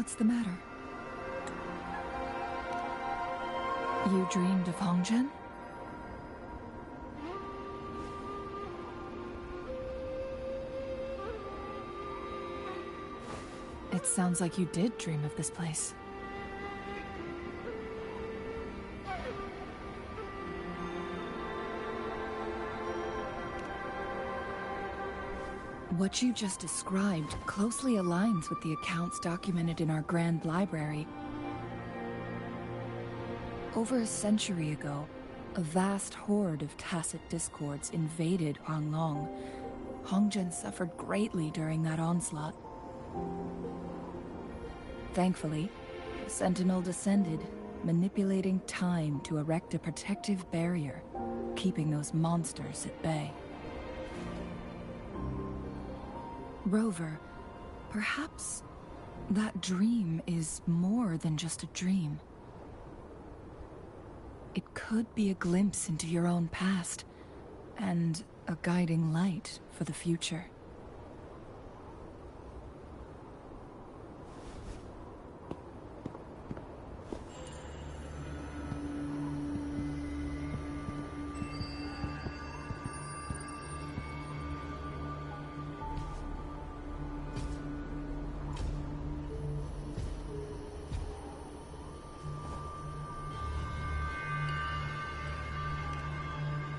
What's the matter? You dreamed of Hongzhen? It sounds like you did dream of this place. What you just described closely aligns with the accounts documented in our Grand Library. Over a century ago, a vast horde of tacit discords invaded Huanglong. Hongzhen suffered greatly during that onslaught. Thankfully, the Sentinel descended, manipulating time to erect a protective barrier, keeping those monsters at bay. Rover, perhaps that dream is more than just a dream. It could be a glimpse into your own past, and a guiding light for the future.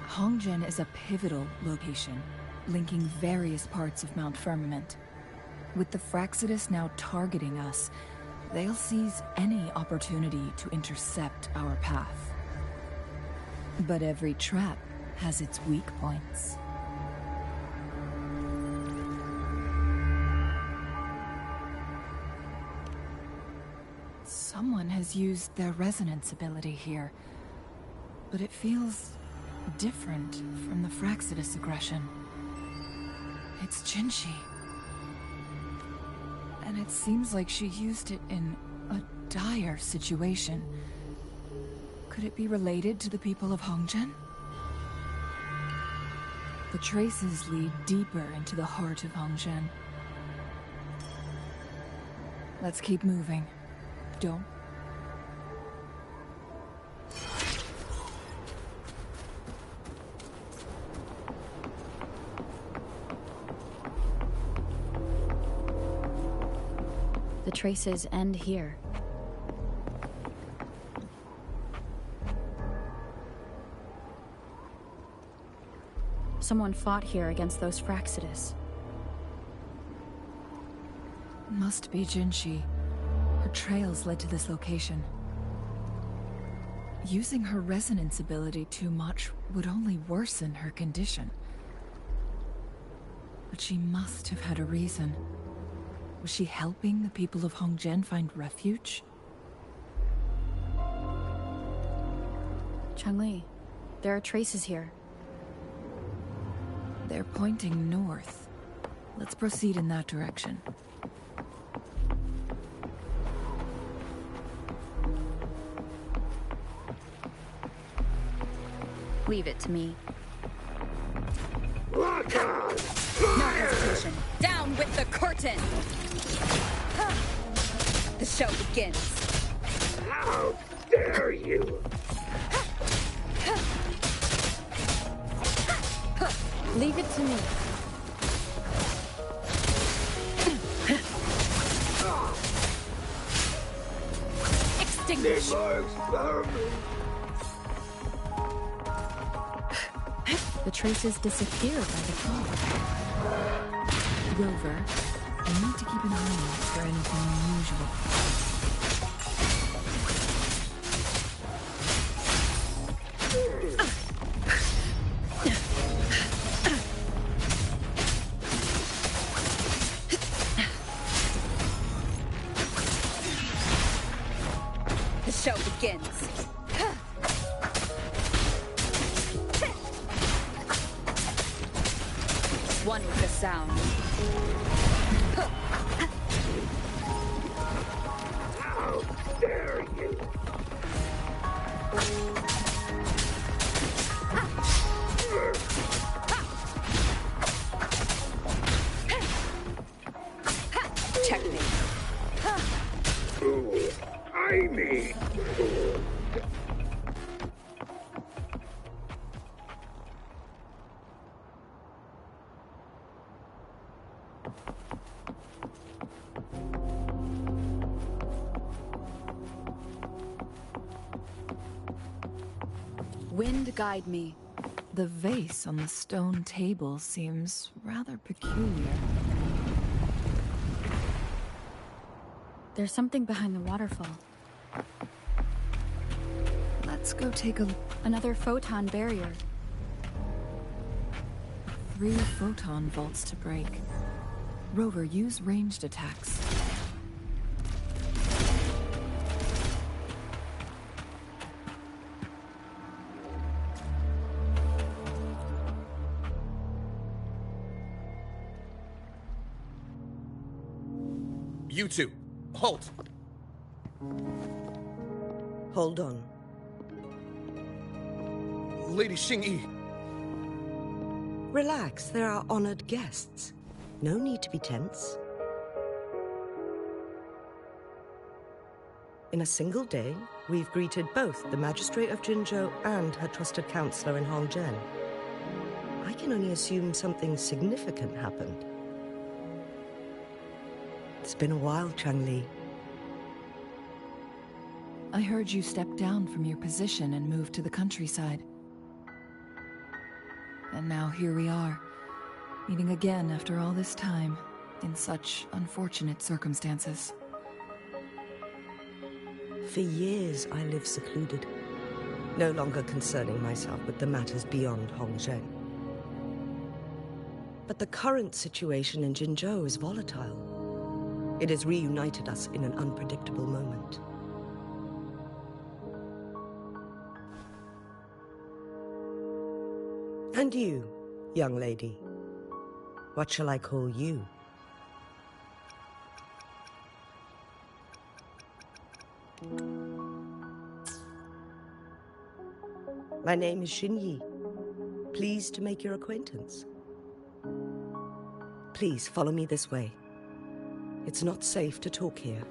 Hongzhen is a pivotal location, linking various parts of Mount Firmament. With the Fraxidus now targeting us, they'll seize any opportunity to intercept our path. But every trap has its weak points. Someone has used their resonance ability here, but it feels different from the Fraxidus aggression. It's Jinshi. And it seems like she used it in a dire situation. Could it be related to the people of Hongzhen? The traces lead deeper into the heart of Hongzhen. Let's keep moving. Don't. The traces end here. Someone fought here against those Fraxidus. Must be Jinshi. Her trails led to this location. Using her resonance ability too much would only worsen her condition. But she must have had a reason. Was she helping the people of Hongzhen find refuge? Changli, there are traces here. They're pointing north. Let's proceed in that direction. Leave it to me. Lock on! No hesitation. Down with the curtain! The show begins. How dare you! Leave it to me. Extinguish! The traces disappear by the fall. Rover, I need to keep an eye out for anything unusual. The show begins. One with the sound. How dare you! Checkmate. food. I need food. Wind guide me. The vase on the stone table seems rather peculiar. There's something behind the waterfall. Let's go take a... Another photon barrier. 3 photon vaults to break. Rover, use ranged attacks. You two, halt! Hold on. Lady Xingyi. Relax, there are honored guests. No need to be tense. In a single day, we've greeted both the Magistrate of Jinzhou and her trusted counselor in Hongzhen. I can only assume something significant happened. It's been a while, Changli. I heard you stepped down from your position and moved to the countryside. And now here we are, meeting again after all this time, in such unfortunate circumstances. For years, I lived secluded, no longer concerning myself with the matters beyond Hongzhen. But the current situation in Jinzhou is volatile. It has reunited us in an unpredictable moment. And you, young lady, what shall I call you? My name is Xingyi. Pleased to make your acquaintance. Please follow me this way. It's not safe to talk here.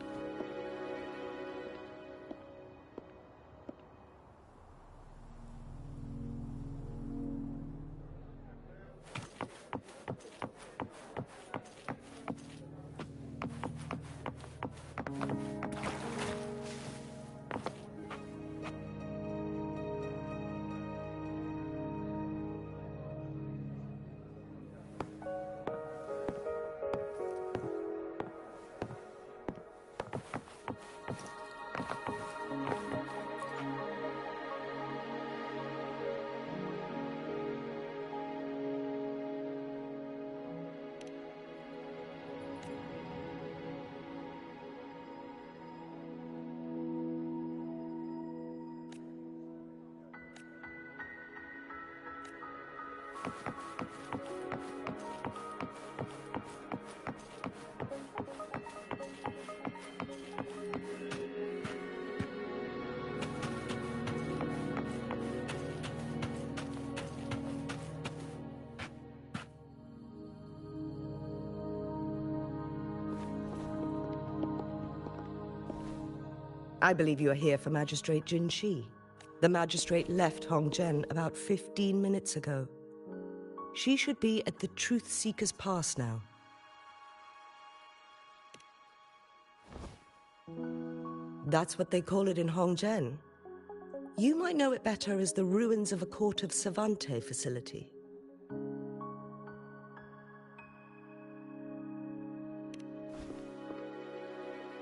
I believe you are here for Magistrate Jin Shi. The magistrate left Hongzhen about 15 minutes ago. She should be at the Truth Seeker's Pass now. That's what they call it in Hongzhen. You might know it better as the ruins of a Court of Cervantes facility.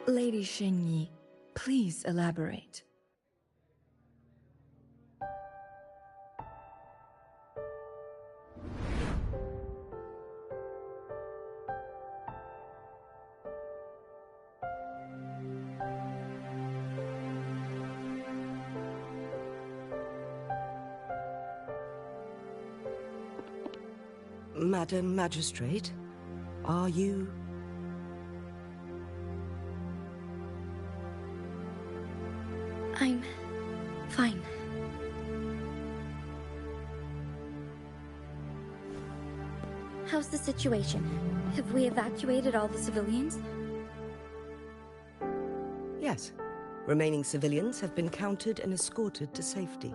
Lady Xingyi, please elaborate. Madam Magistrate, are you... I'm fine. How's the situation? Have we evacuated all the civilians? Yes. Remaining civilians have been counted and escorted to safety.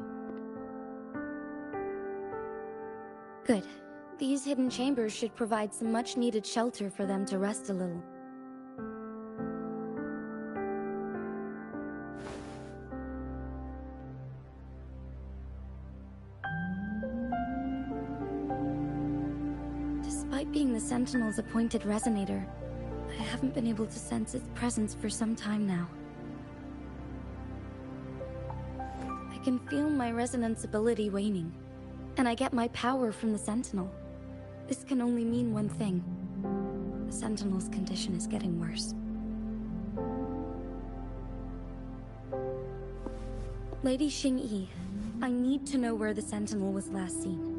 Good. These hidden chambers should provide some much-needed shelter for them to rest a little. Despite being the Sentinel's appointed resonator, I haven't been able to sense its presence for some time now. I can feel my resonance ability waning, and I get my power from the Sentinel. This can only mean one thing. The Sentinel's condition is getting worse. Lady Xingyi, I need to know where the Sentinel was last seen.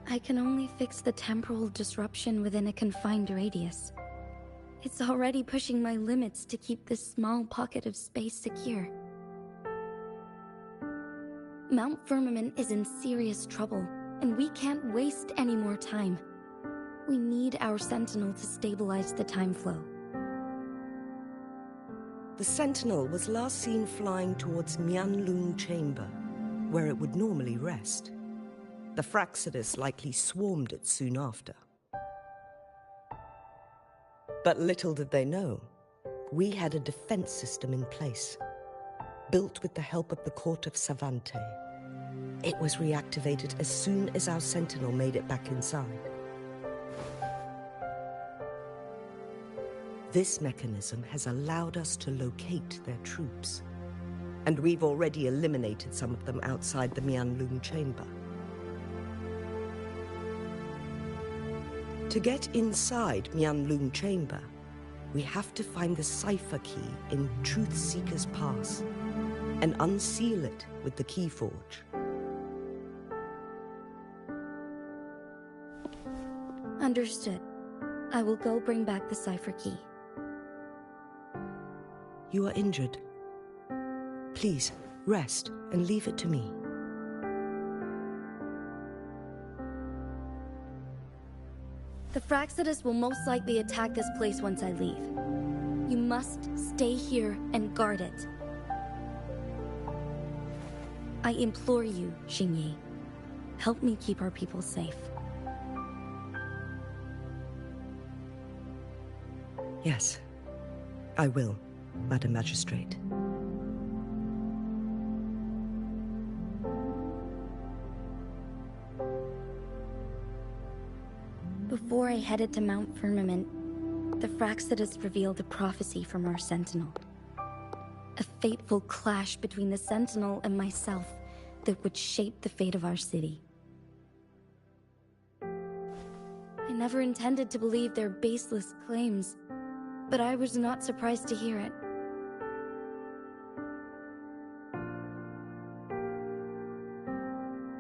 I can only fix the temporal disruption within a confined radius. It's already pushing my limits to keep this small pocket of space secure. Mount Firmament is in serious trouble, and we can't waste any more time. We need our Sentinel to stabilize the time flow. The Sentinel was last seen flying towards Mianlung Chamber, where it would normally rest. The Fraxidus likely swarmed it soon after. But little did they know, we had a defense system in place, built with the help of the court of Savante. It was reactivated as soon as our Sentinel made it back inside. This mechanism has allowed us to locate their troops, and we've already eliminated some of them outside the Mianlung Chamber. To get inside Mianlung Chamber, we have to find the cipher key in Truth Seeker's Pass and unseal it with the Keyforge. Understood. I will go bring back the cipher key. You are injured. Please, rest and leave it to me. The Fraxidus will most likely attack this place once I leave. You must stay here and guard it. I implore you, Xingyi. Help me keep our people safe. Yes, I will, Madam Magistrate. Before I headed to Mount Firmament, the Fraxidus revealed a prophecy from our Sentinel. A fateful clash between the Sentinel and myself that would shape the fate of our city. I never intended to believe their baseless claims, but I was not surprised to hear it.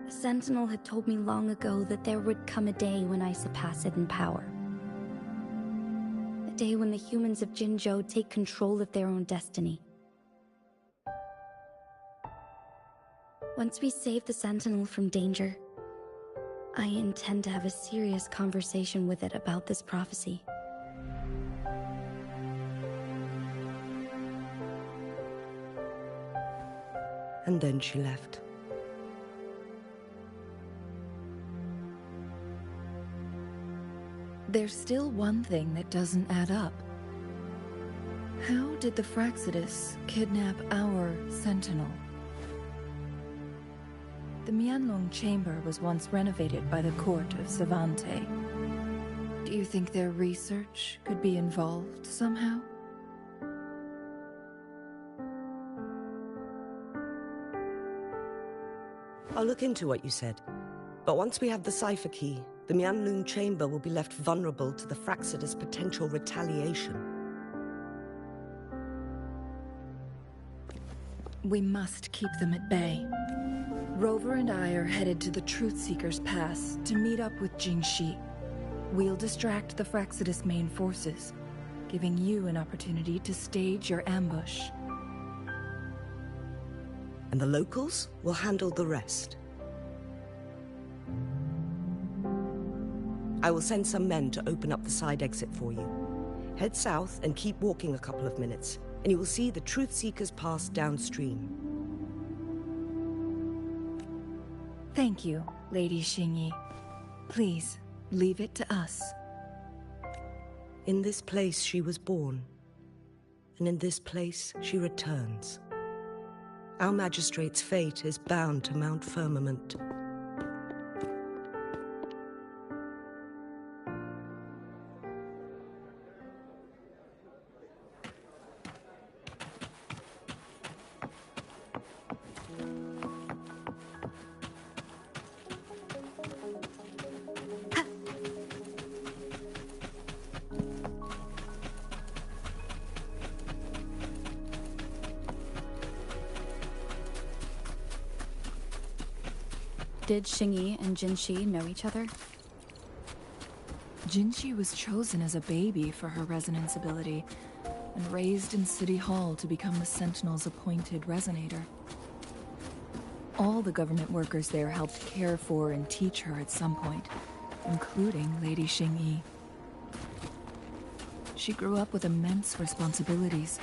The Sentinel had told me long ago that there would come a day when I surpass it in power. A day when the humans of Jinzhou take control of their own destiny. Once we save the Sentinel from danger, I intend to have a serious conversation with it about this prophecy. And then she left. There's still one thing that doesn't add up. How did the Fraxidus kidnap our Sentinel? The Mianlung Chamber was once renovated by the court of Savante. Do you think their research could be involved somehow? I'll look into what you said. But once we have the cipher key, the Mianlung Chamber will be left vulnerable to the Fraxidus' potential retaliation. We must keep them at bay. Rover and I are headed to the Truth Seeker's Pass to meet up with Jingxi. We'll distract the Fraxidus' main forces, giving you an opportunity to stage your ambush. And the locals will handle the rest. I will send some men to open up the side exit for you. Head south and keep walking a couple of minutes, and you will see the Truth Seekers Pass downstream. Thank you, Lady Xingyi. Please, leave it to us. In this place she was born, and in this place she returns. Our magistrate's fate is bound to Mount Firmament. Did Xingyi and Jinxi know each other? Jinxi was chosen as a baby for her resonance ability, and raised in City Hall to become the Sentinel's appointed resonator. All the government workers there helped care for and teach her at some point, including Lady Xingyi. She grew up with immense responsibilities,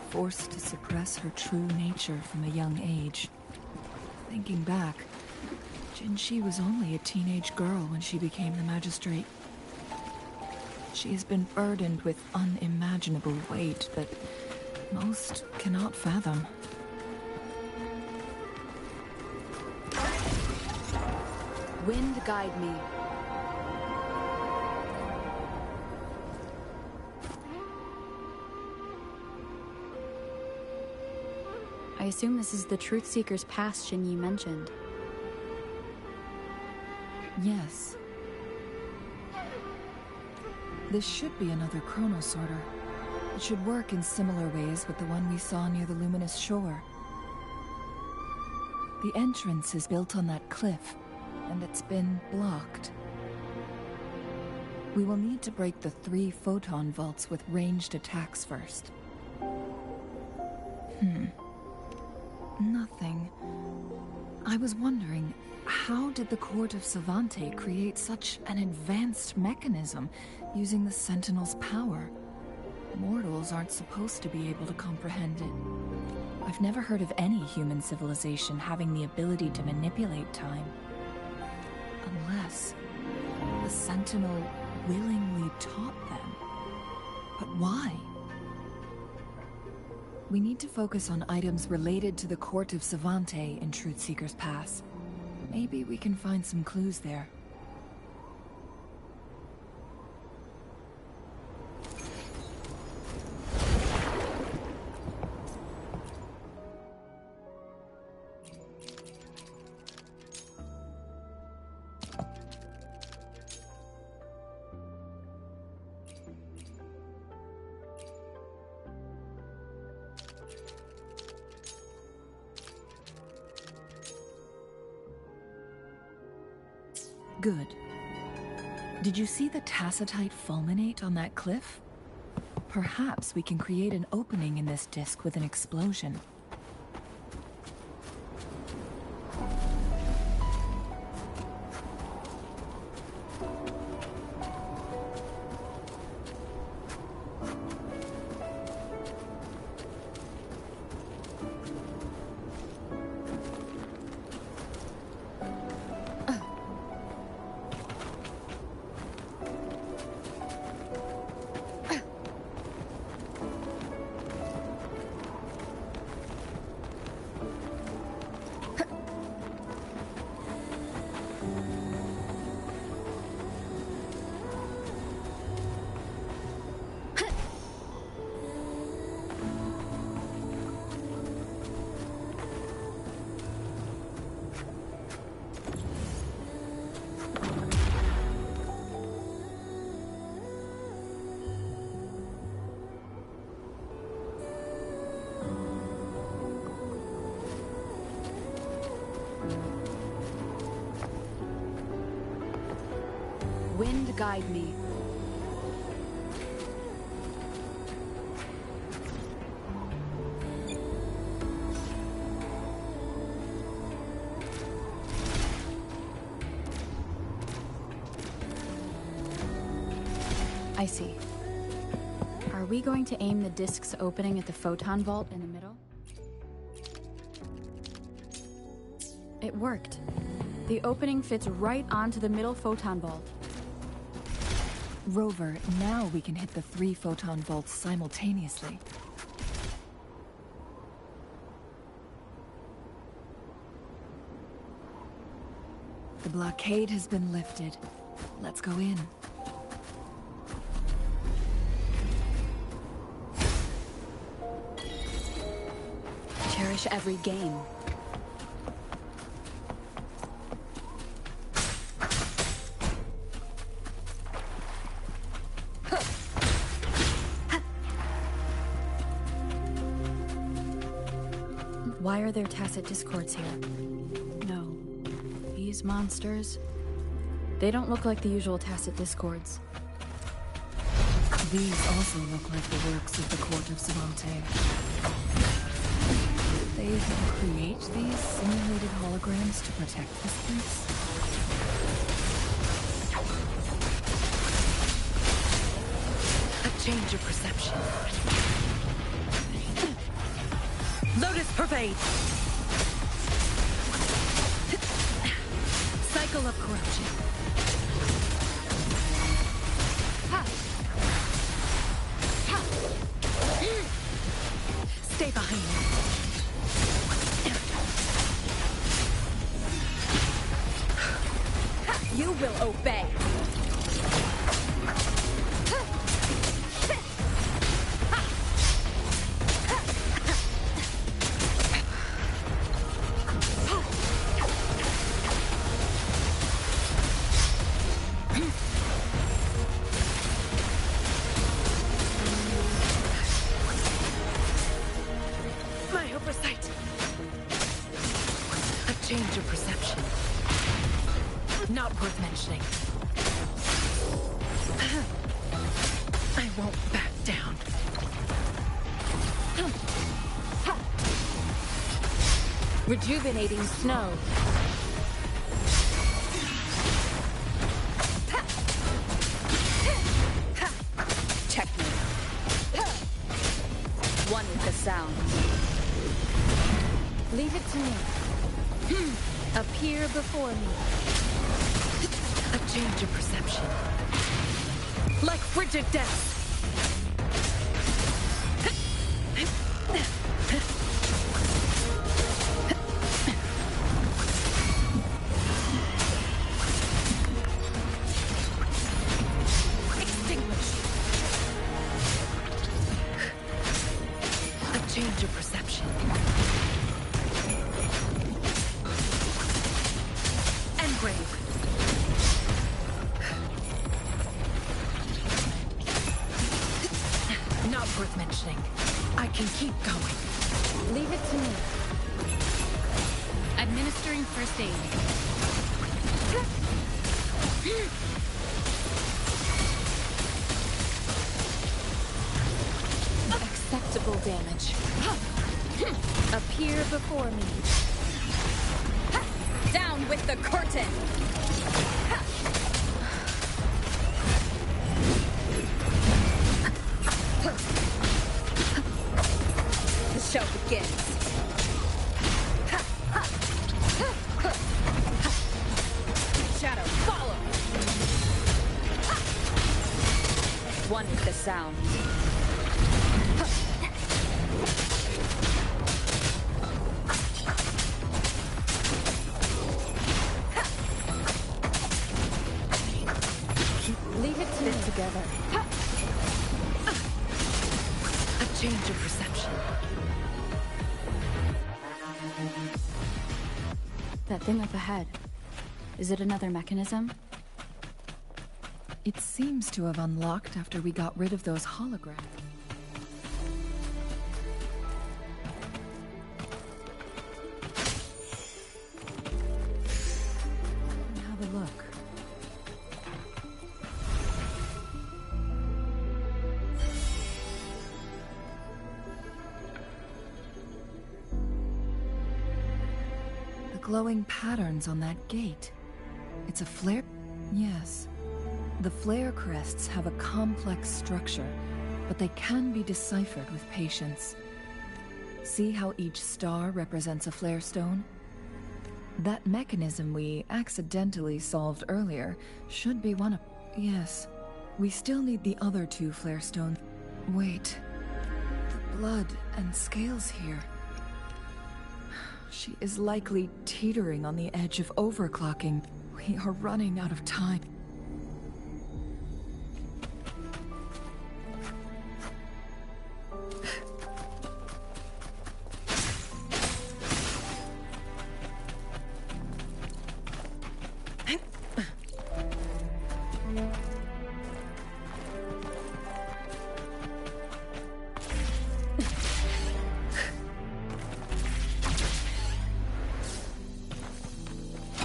forced to suppress her true nature from a young age. Thinking back, Jinxi was only a teenage girl when she became the magistrate. She has been burdened with unimaginable weight that most cannot fathom. Wind guide me. I assume this is the Truth Seeker's Pass Xingyi mentioned. Yes. This should be another chronosorter. It should work in similar ways with the one we saw near the luminous shore. The entrance is built on that cliff, and it's been blocked. We will need to break the 3 photon vaults with ranged attacks first. Nothing. I was wondering, how did the Court of Savante create such an advanced mechanism using the Sentinel's power? Mortals aren't supposed to be able to comprehend it. I've never heard of any human civilization having the ability to manipulate time. Unless the Sentinel willingly taught them. But why? We need to focus on items related to the Court of Savante in Truth Seeker's Pass. Maybe we can find some clues there. Good. Did you see the tacitite fulminate on that cliff? Perhaps we can create an opening in this disk with an explosion. Wind guide me. I see. we going to aim the disk's opening at the photon vault in the middle? It worked. The opening fits right onto the middle photon vault. Rover, now we can hit the 3 photon vaults simultaneously. The blockade has been lifted. Let's go in. Cherish every game. Why are there tacit discords here? No. These monsters... They don't look like the usual tacit discords. These also look like the works of the court of Savante. They create these simulated holograms to protect this place? A change of perception. Lotus pervade! Cycle of corruption. Stay behind me. You will obey! My oversight. A change of perception. Not worth mentioning. I won't back down. Rejuvenating snow. Checkmate. One with the sound. Leave it to me. Appear before me. A change of perception. Like frigid death. Extinguish. A change of perception. Engrave. Not worth mentioning. I can keep going. Leave it to me. Administering first aid. Acceptable damage. Appear before me. Down with the curtain! The show begins. Shadow, follow! One with the sound. Leave it to me together. A change of perception. That thing up ahead. Is it another mechanism? It seems to have unlocked after we got rid of those holograms. Have a look. The glowing patterns on that gate. It's a flare? Yes. The flare crests have a complex structure, but they can be deciphered with patience. See how each star represents a flare stone? That mechanism we accidentally solved earlier should be one of... Yes. We still need the other 2 flare stones. Wait. The blood and scales here. She is likely teetering on the edge of overclocking. We are running out of time.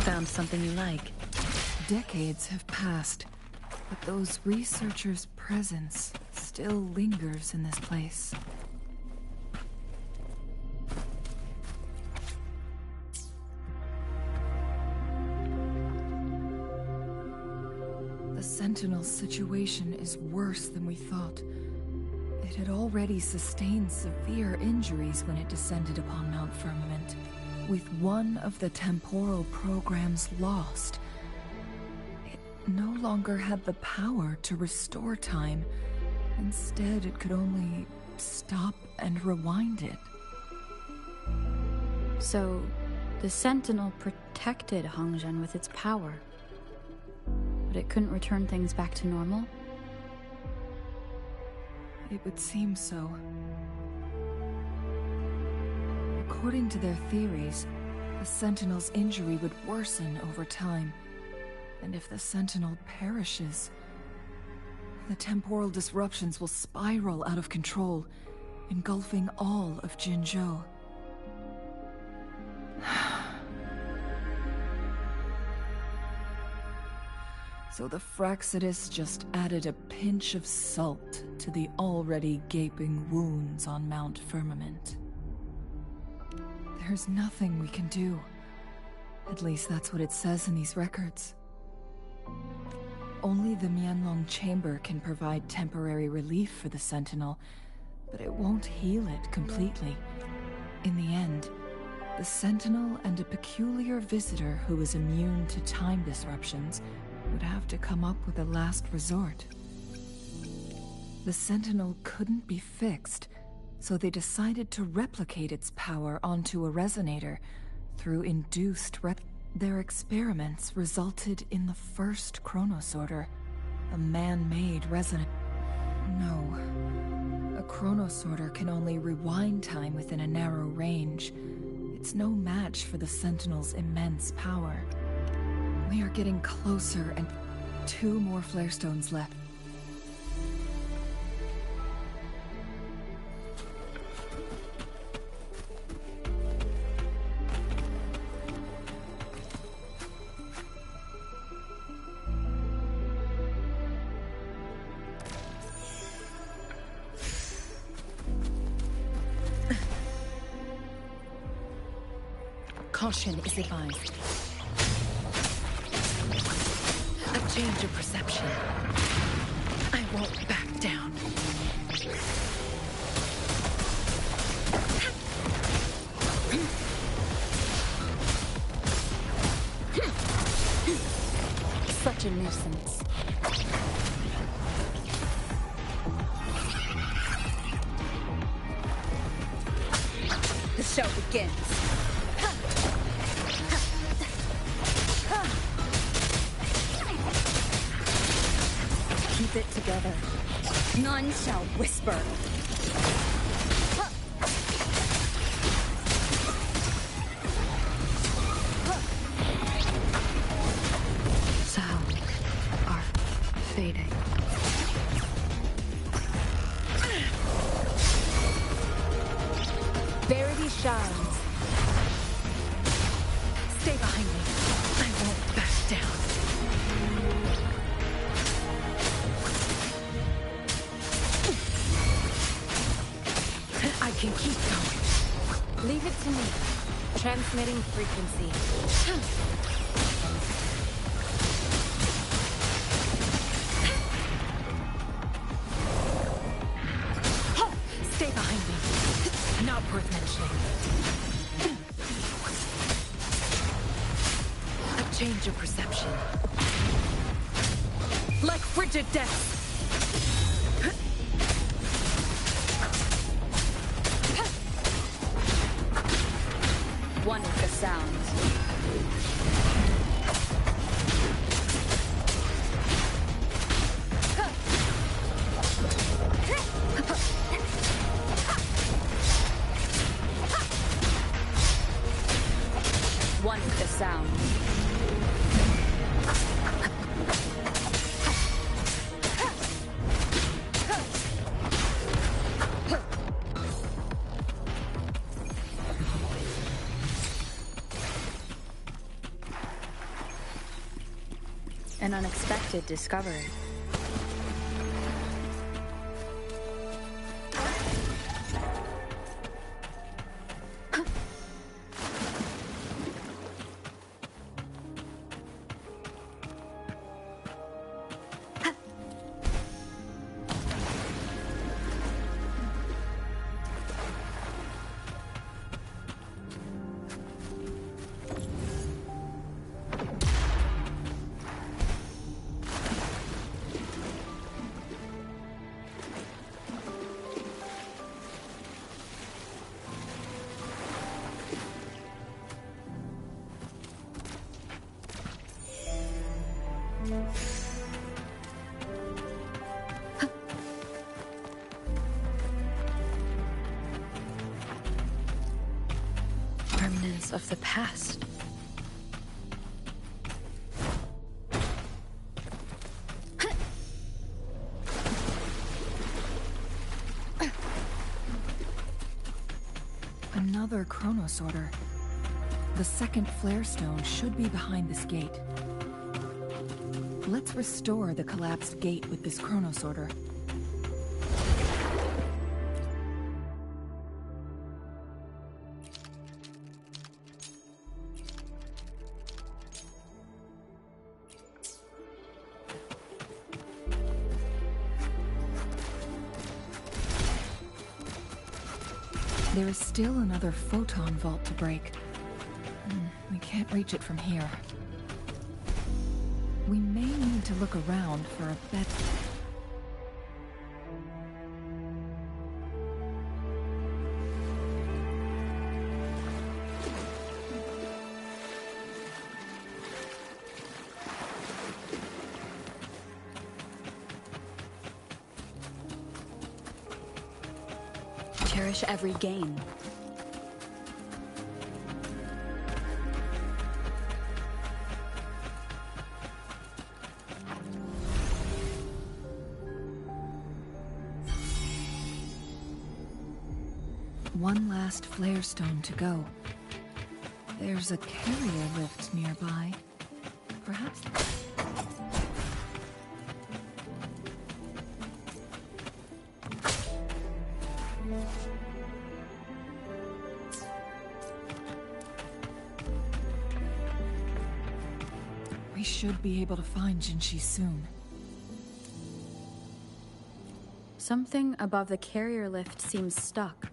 Found something you like. Decades have passed, but those researchers' presence still lingers in this place. The Sentinel's situation is worse than we thought. It had already sustained severe injuries when it descended upon Mount Firmament. With one of the temporal programs lost, it no longer had the power to restore time. Instead, it could only stop and rewind it. So, the Sentinel protected Hongzhen with its power, but it couldn't return things back to normal? It would seem so. According to their theories, the Sentinel's injury would worsen over time. And if the Sentinel perishes, the temporal disruptions will spiral out of control, engulfing all of Jinzhou. So the Fraxidus just added a pinch of salt to the already gaping wounds on Mount Firmament. There's nothing we can do. At least that's what it says in these records. Only the Mianlong Chamber can provide temporary relief for the Sentinel, but it won't heal it completely. In the end, the Sentinel and a peculiar visitor who is immune to time disruptions would have to come up with a last resort. The Sentinel couldn't be fixed, so they decided to replicate its power onto a resonator through induced Their experiments resulted in the first chronosorter, a man-made resonant. No. A chronosorter can only rewind time within a narrow range. It's no match for the Sentinel's immense power. We are getting closer, and 2 more flare stones left. Caution is advised. A change of perception. I won't back down. Such a nuisance. The show begins. Keep it together. None shall whisper. Sound are fading. Verity shines. Stay behind me. I won't back down. I can keep going. Leave it to me. Transmitting frequency. Not worth mentioning. A change of perception. Like frigid death. One with the sounds. One with the sound. An unexpected discovery. Remnants of the past. Another chronosorter. The second flare stone should be behind this gate. Let's restore the collapsed gate with this chronosorter. There is still another photon vault to break. We can't reach it from here. We may need to look around for a better... Cherish every gain. One last flare stone to go. There's a carrier lift nearby. Perhaps... We should be able to find Jinshi soon. Something above the carrier lift seems stuck.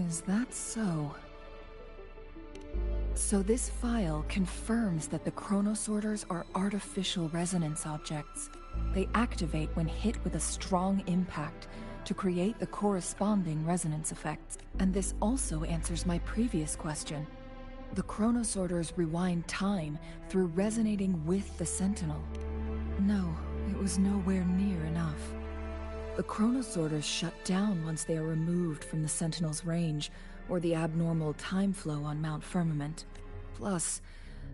Is that so? So this file confirms that the chronosorters are artificial resonance objects. They activate when hit with a strong impact to create the corresponding resonance effects. And this also answers my previous question. The chronosorters rewind time through resonating with the Sentinel. No, it was nowhere near enough. The chronosorters shut down once they are removed from the Sentinel's range, or the abnormal time flow on Mount Firmament. Plus,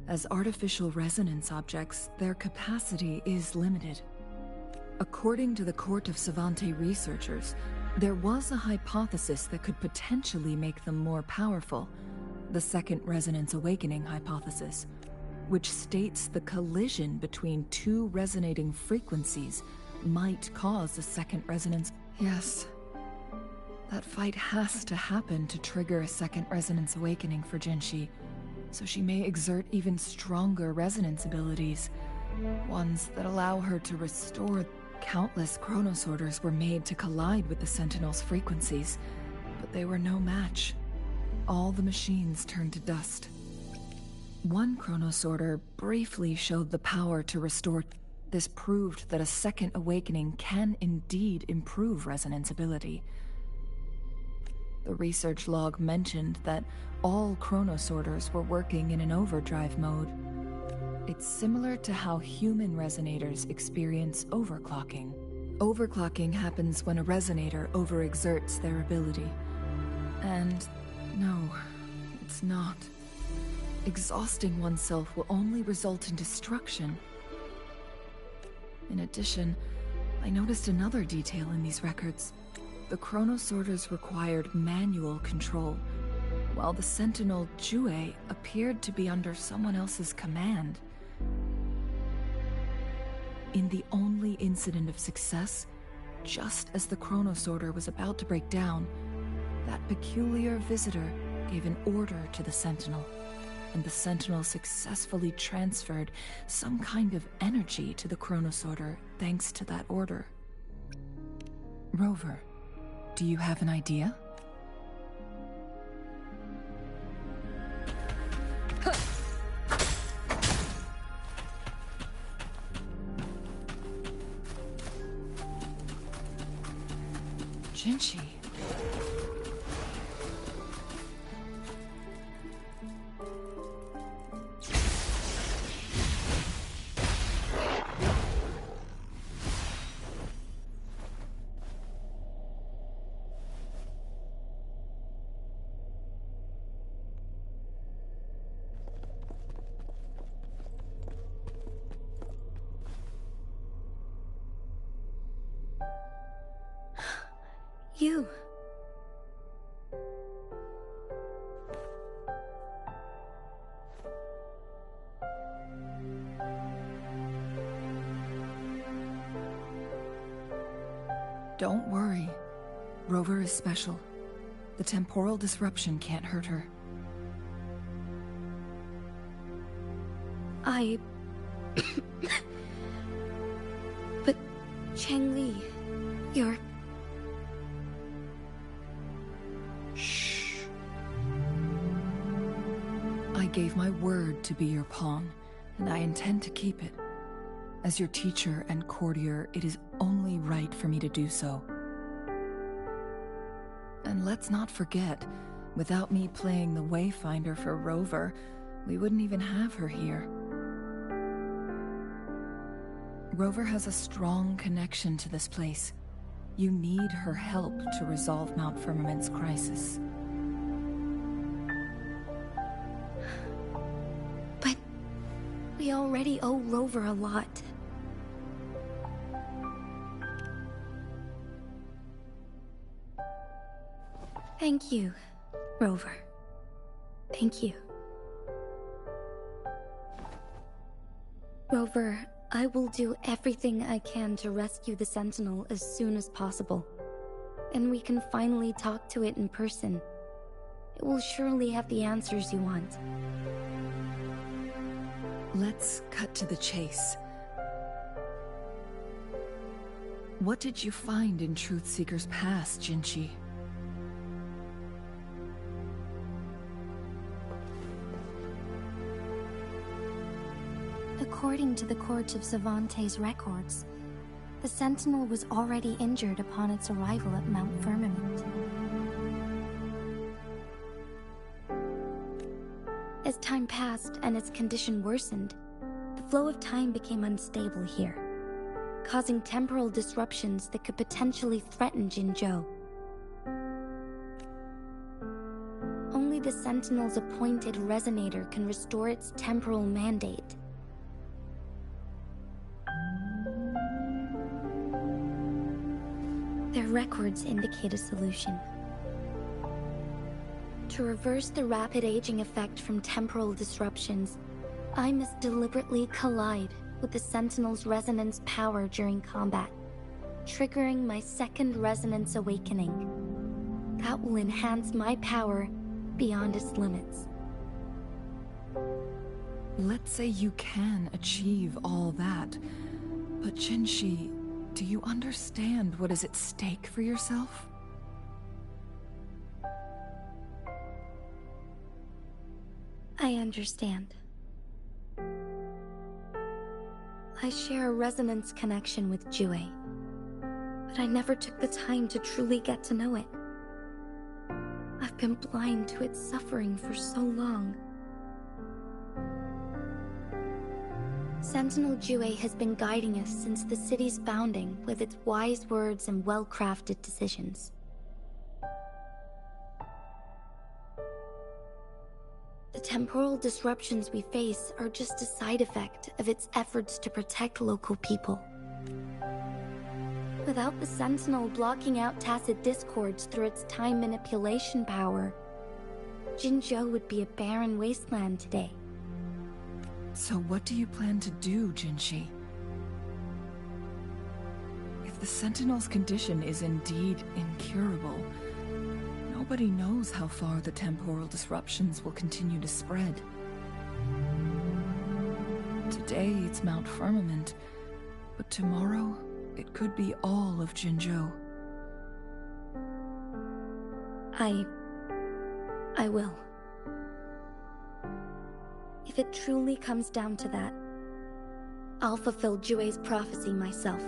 as artificial resonance objects, their capacity is limited. According to the Court of Savante researchers, there was a hypothesis that could potentially make them more powerful, the second resonance awakening hypothesis, which states the collision between two resonating frequencies might cause a second resonance. Yes. That fight has to happen to trigger a second resonance awakening for Jinshi, so she may exert even stronger resonance abilities, ones that allow her to restore. Countless chronosorters were made to collide with the Sentinel's frequencies, but they were no match. All the machines turned to dust. One chronosorter briefly showed the power to restore. This proved that a second awakening can indeed improve resonance ability. The research log mentioned that all chronosorters were working in an overdrive mode. It's similar to how human resonators experience overclocking. Overclocking happens when a resonator overexerts their ability. And no, it's not. Exhausting oneself will only result in destruction. In addition, I noticed another detail in these records. The chronosorters required manual control, while the Sentinel Jue appeared to be under someone else's command. In the only incident of success, just as the chronosorter was about to break down, that peculiar visitor gave an order to the Sentinel, and the Sentinel successfully transferred some kind of energy to the chronosorter thanks to that order. Rover, do you have an idea? Jinshi. You. Don't worry. Rover is special. The temporal disruption can't hurt her. But Changli, you're... Shh. I gave my word to be your pawn, and I intend to keep it. As your teacher and courtier, it is only right for me to do so. And let's not forget, without me playing the Wayfinder for Rover, we wouldn't even have her here. Rover has a strong connection to this place. You need her help to resolve Mount Firmament's crisis. But we already owe Rover a lot. Thank you, Rover. Thank you. Rover, I will do everything I can to rescue the Sentinel as soon as possible. And we can finally talk to it in person. It will surely have the answers you want. Let's cut to the chase. What did you find in Truthseeker's past, Jinshi? According to the Court of Savante's records, the Sentinel was already injured upon its arrival at Mount Firmament. As time passed and its condition worsened, the flow of time became unstable here, causing temporal disruptions that could potentially threaten Jinzhou. Only the Sentinel's appointed resonator can restore its temporal mandate. Their records indicate a solution. To reverse the rapid aging effect from temporal disruptions, I must deliberately collide with the Sentinel's resonance power during combat, triggering my second resonance awakening. That will enhance my power beyond its limits. Let's say you can achieve all that, but Jinshi, do you understand what is at stake for yourself? I understand. I share a resonance connection with Jue, but I never took the time to truly get to know it. I've been blind to its suffering for so long. Sentinel Jue has been guiding us since the city's founding with its wise words and well-crafted decisions. The temporal disruptions we face are just a side effect of its efforts to protect local people. Without the Sentinel blocking out tacit discords through its time manipulation power, Jinzhou would be a barren wasteland today. So what do you plan to do, Jinshi? If the Sentinel's condition is indeed incurable, nobody knows how far the temporal disruptions will continue to spread. Today it's Mount Firmament, but tomorrow it could be all of Jinzhou. I will. If it truly comes down to that, I'll fulfill Jue's prophecy myself.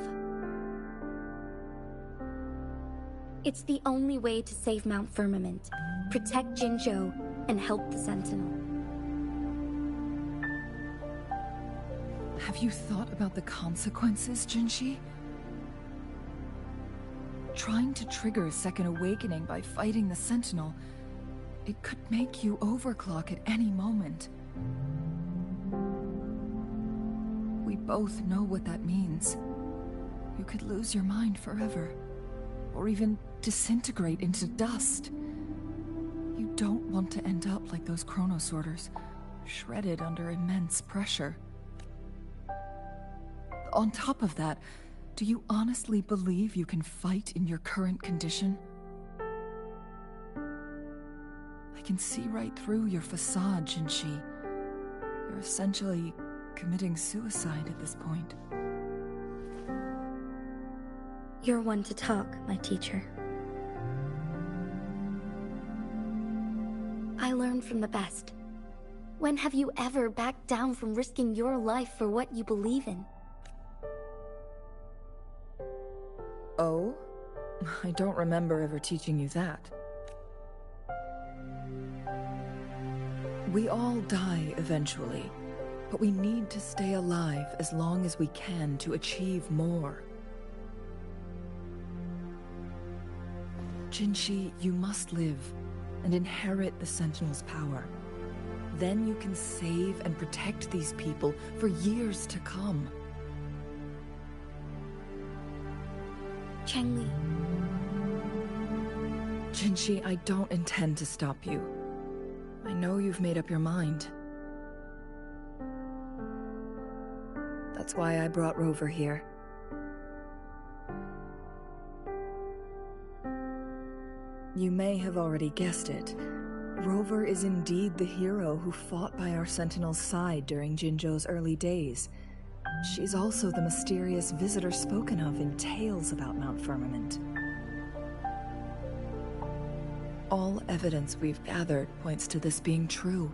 It's the only way to save Mount Firmament, protect Jinzhou, and help the Sentinel. Have you thought about the consequences, Jinshi? Trying to trigger a second awakening by fighting the Sentinel, it could make you overclock at any moment. We both know what that means. You could lose your mind forever, or even disintegrate into dust. You don't want to end up like those chronosorters, shredded under immense pressure. On top of that, do you honestly believe you can fight in your current condition? I can see right through your facade, Jinshi. You're essentially committing suicide at this point. You're one to talk, my teacher. I learn from the best. When have you ever backed down from risking your life for what you believe in? Oh? I don't remember ever teaching you that. We all die eventually, but we need to stay alive as long as we can to achieve more. Jinshi, you must live and inherit the Sentinel's power. Then you can save and protect these people for years to come. Chengli. Jinshi, I don't intend to stop you. I know you've made up your mind. That's why I brought Rover here. You may have already guessed it. Rover is indeed the hero who fought by our Sentinel's side during Jinzhou's early days. She's also the mysterious visitor spoken of in tales about Mount Firmament. All evidence we've gathered points to this being true.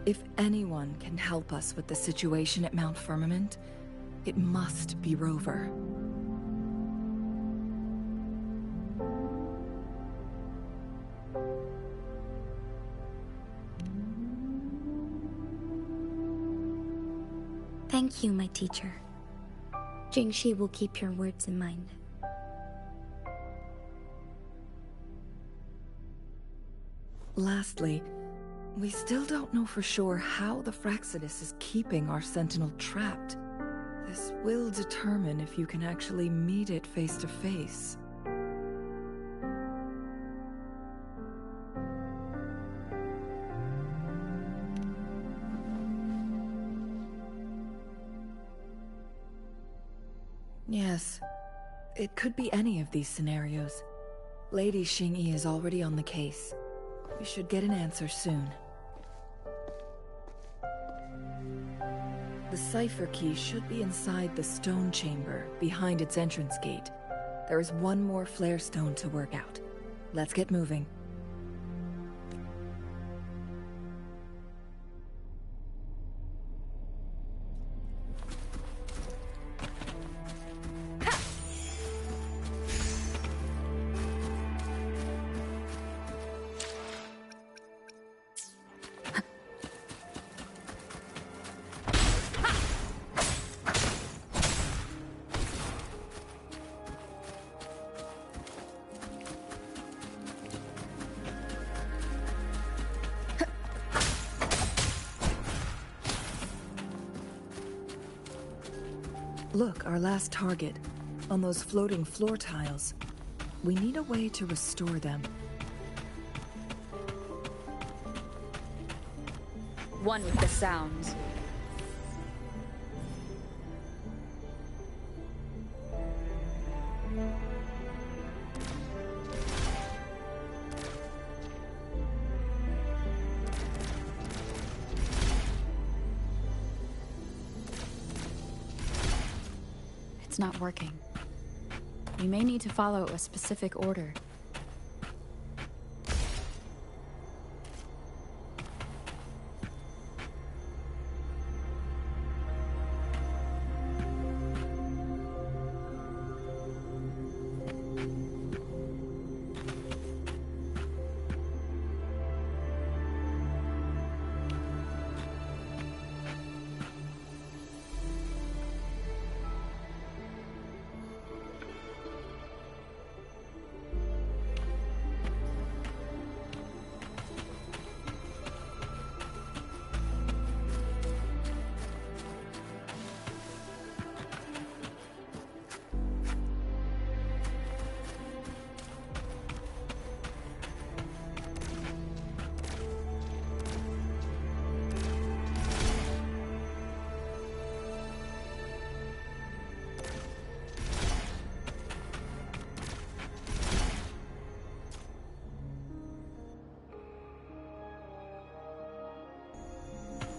If anyone can help us with the situation at Mount Firmament, it must be Rover. Thank you, my teacher. Jingshi will keep your words in mind. Lastly, we still don't know for sure how the Fraxidus is keeping our Sentinel trapped. This will determine if you can actually meet it face to face. Yes. It could be any of these scenarios. Lady Xingyi is already on the case. We should get an answer soon. The cipher key should be inside the stone chamber, behind its entrance gate. There is one more flare stone to work out. Let's get moving. Look, our last target. On those floating floor tiles. We need a way to restore them. One with the sounds. It's not working. We may need to follow a specific order.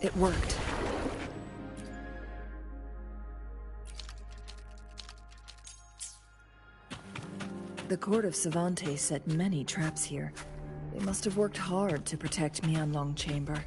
It worked. The court of Savante set many traps here. They must have worked hard to protect Mianlong Chamber.